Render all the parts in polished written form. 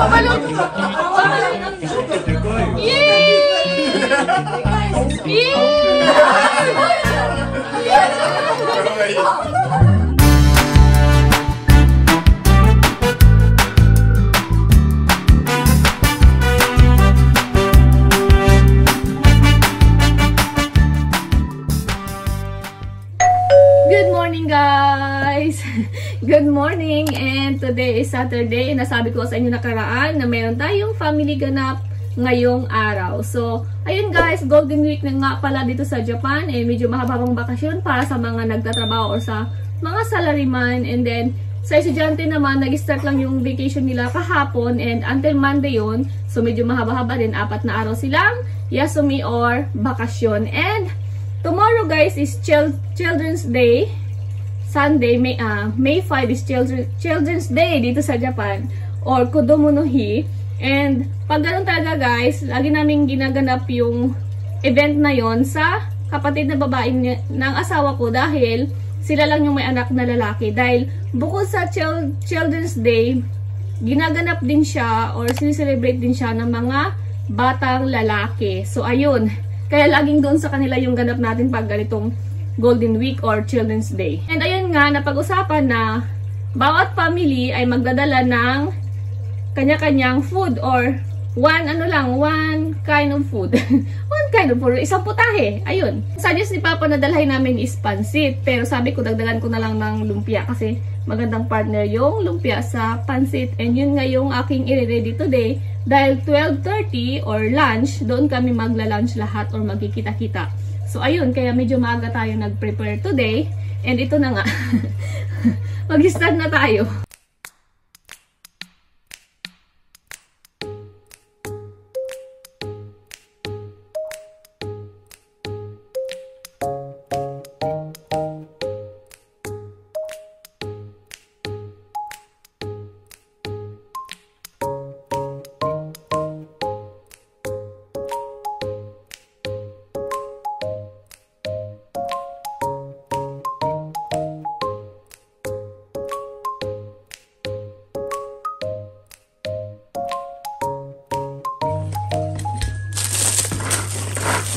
Pabalot! Yay! Good morning, guys! Good morning! And today is Saturday. Nasabi ko sa inyo nakaraan na meron tayong family ganap ngayong araw. So, ayun guys, Golden Week na nga pala dito sa Japan. Eh, medyo mahabang bakasyon para sa mga nagtatrabaho or sa mga salaryman. And then, sa estudyante naman, nag-start lang yung vacation nila kahapon and until Monday yun. So, medyo mahaba-haba din. 4 na araw silang yasumi or bakasyon. And, tomorrow guys is Children's Day. Sunday, May 5 is Children's Day dito sa Japan. Or Kodomo no Hi. And pag ganun talaga guys, lagi namin ginaganap yung event na yon sa kapatid na babae ng asawa ko dahil sila lang yung may anak na lalaki. Dahil bukod sa Children's Day, ginaganap din siya or sineselebrate din siya ng mga batang lalaki. So ayun. Kaya laging doon sa kanila yung ganap natin pag ganitong Golden Week or Children's Day. And ayun nga, napag-usapan na bawat family ay magdadala ng kanya-kanyang food or one kind of food. One kind of food. Isang putahe. Ayun. Suggest ni Papa na dalhin namin is pansit. Pero sabi ko, dagdagan ko na lang ng lumpia kasi magandang partner yung lumpia sa pansit. And yun nga yung aking i-ready today. Dahil 12:30 or lunch, doon kami magla-lunch lahat or magkikita-kita. So, ayun. Kaya medyo maaga tayo nag-prepare today. And ito na nga. Mag-start na tayo.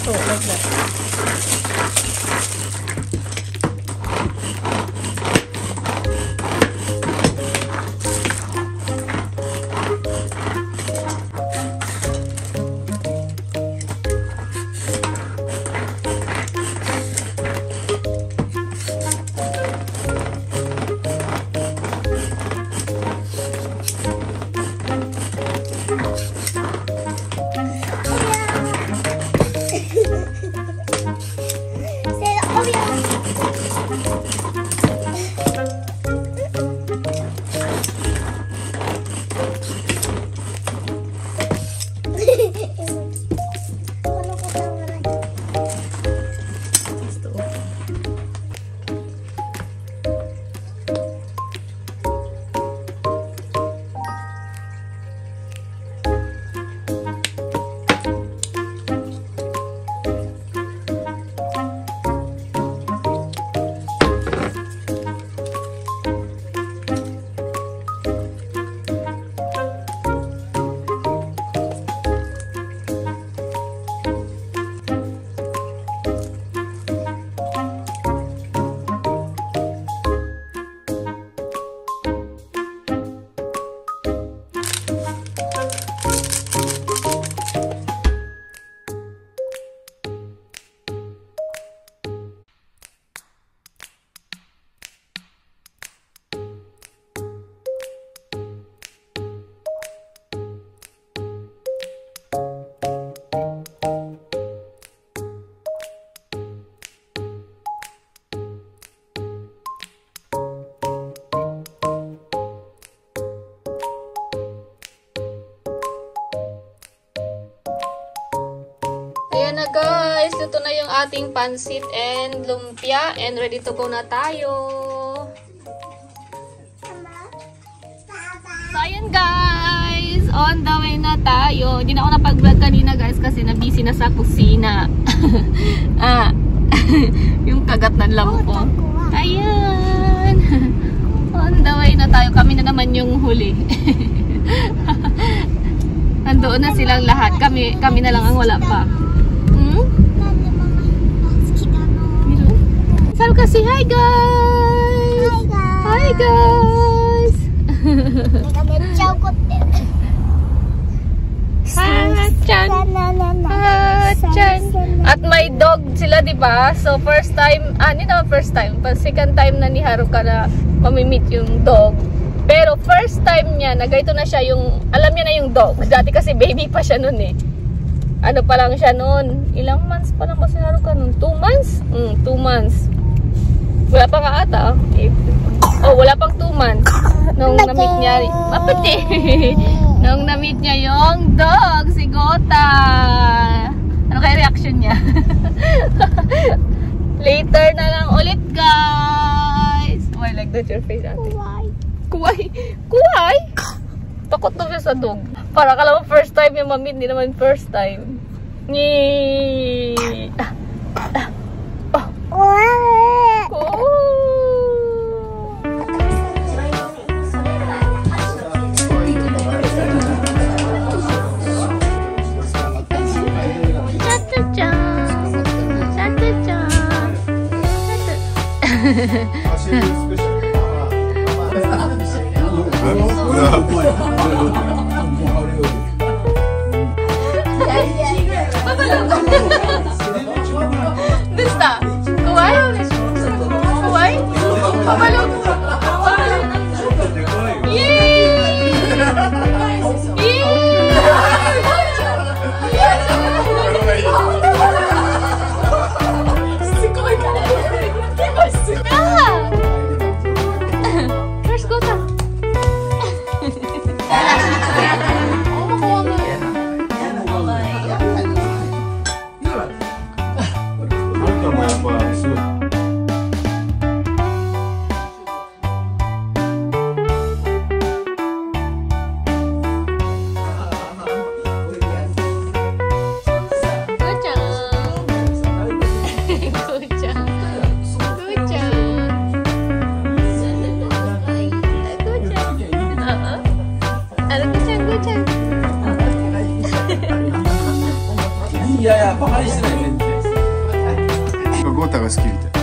Oh, like that. Ayan na guys, ito na yung ating pansit and lumpia and ready to go na tayo. So ayan guys, on the way na tayo. Hindi na ako napag-vlog kanina guys kasi na-busy na sa kusina. Yung kagat ng lampo. Ayan. On the way na tayo. Kami na naman yung huli. Nandoon na silang lahat. Kami na lang ang wala pa. Sabi kasi, hi guys! Hi guys! At may dog sila, diba? So first time, hindi naman first time, second time na ni Haruka na mamimit yung dog. Pero first time niya, nagayto na siya yung, alam niya na yung dog. Dati kasi baby pa siya nun eh. Ano pa lang siya nun? Ilang months pa lang ba si Haruka nun? 2 months? 2 months. Wala pa nga ata. Wala pang 2 months. Nung na-meet niya, nung na-meet niya yung dog, si Gota. Ano kaya reaction niya? Later na lang ulit, guys. Why like that your face, ate? Kuway? Kuway? Takot na siya sa dog. Para ka lang first time yung mamit, hindi naman first time. Yee! Basta, kuway? Kuway? Pabalog? Yay! First go ta.ゴータが好きみたい。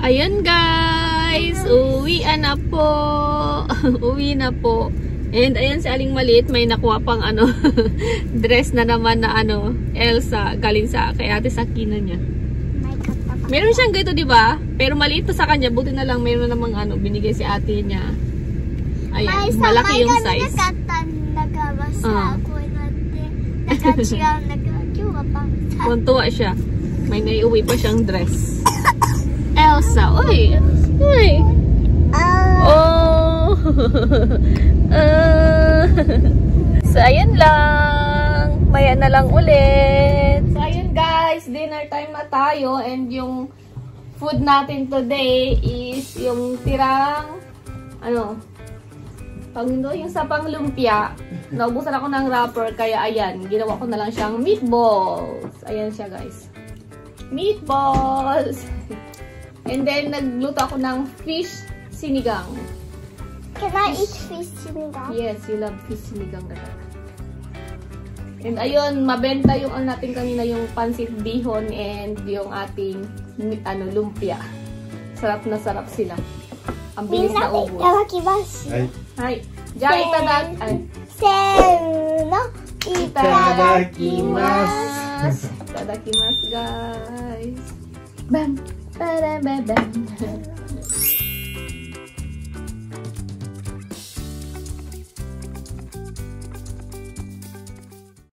Ayan guys, uwi na po. Uwi na po. And ayan si Aling Maliit, may nakuha pang dress na naman na Elsa galing sa kay Ate Sakina niya. Meron siyang ganito, 'di ba? Pero maliit pa sa kanya, buti na lang meron namang binigay si ate niya. Ayan, malaki yung size. Tuntua siya. May naiuwi pa siyang dress. Elsa, uy! Uy! Oh! So, ayan lang. Maya na lang ulit. So, ayan guys. Dinner time na tayo. And yung food natin today is yung tirang, yung sa panglumpia. Naubusan ako ng wrapper. Kaya ayan, ginawa ko na lang siyang meatballs. Ayan siya guys. Meatballs! And then, nagluto ako ng fish sinigang. Can I eat fish sinigang? Yes, you love fish sinigang. And ayun, mabenta yung natin kanina, yung pansit bihon and yung ating lumpia. Sarap na sarap sila. Ang bilis na ubos. Itadakimasu. Hi. Ja, itadakimasu. Seno. Itadakimasu. Itadakimasu, guys. Bam! Ba-da-ba-ba.